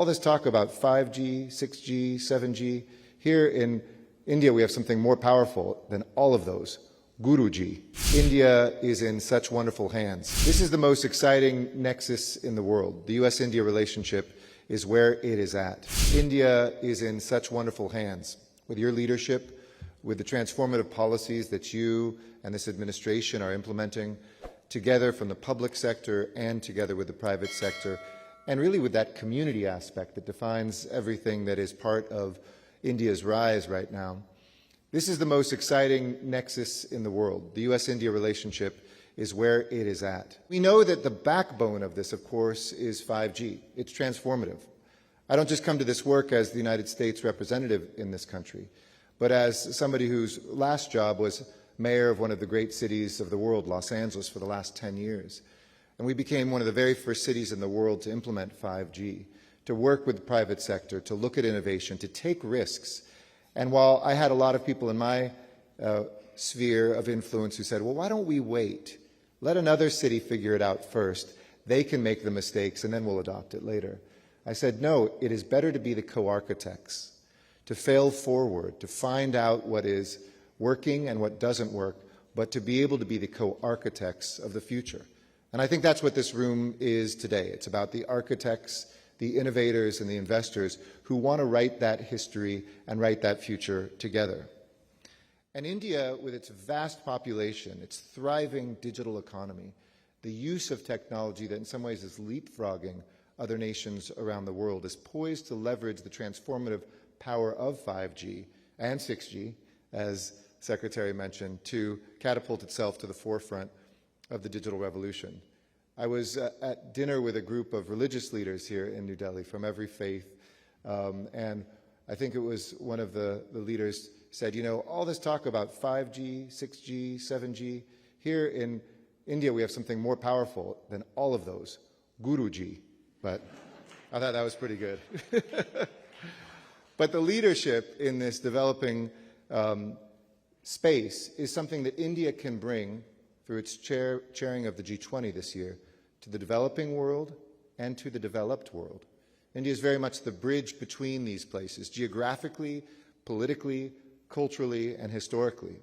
all this talk about 5G, 6G, 7G, here in India we have something more powerful than all of those. Guruji. India is in such wonderful hands. This is the most exciting nexus in the world. The US-India relationship is where it is at. India is in such wonderful hands. With your leadership, with the transformative policies that you and this administration are implementing, together from the public sector and together with the private sector, and really with that community aspect that defines everything that is part of India's rise right now. This is the most exciting nexus in the world. The US-India relationship is where it is at. We know that the backbone of this, of course, is 5G. It's transformative. I don't just come to this work as the United States representative in this country, but as somebody whose last job was mayor of one of the great cities of the world, Los Angeles, for the last 10 years. And we became one of the very first cities in the world to implement 5G, to work with the private sector, to look at innovation, to take risks. And while I had a lot of people in my sphere of influence who said, well, why don't we wait? Let another city figure it out first. They can make the mistakes and then we'll adopt it later. I said, no, it is better to be the co-architects, to fail forward, to find out what is working and what doesn't work, but to be able to be the co-architects of the future. And I think that's what this room is today. It's about the architects, the innovators, and the investors who want to write that history and write that future together. And India, with its vast population, its thriving digital economy, the use of technology that in some ways is leapfrogging other nations around the world, is poised to leverage the transformative power of 5G and 6G, as Secretary mentioned, to catapult itself to the forefront of the digital revolution. I was at dinner with a group of religious leaders here in New Delhi from every faith, and I think it was one of the leaders said, you know, all this talk about 5G, 6G, 7G, here in India we have something more powerful than all of those, Guruji. But I thought that was pretty good. But the leadership in this developing space is something that India can bring through its chairing of the G20 this year to the developing world and to the developed world. India is very much the bridge between these places, geographically, politically, culturally, and historically.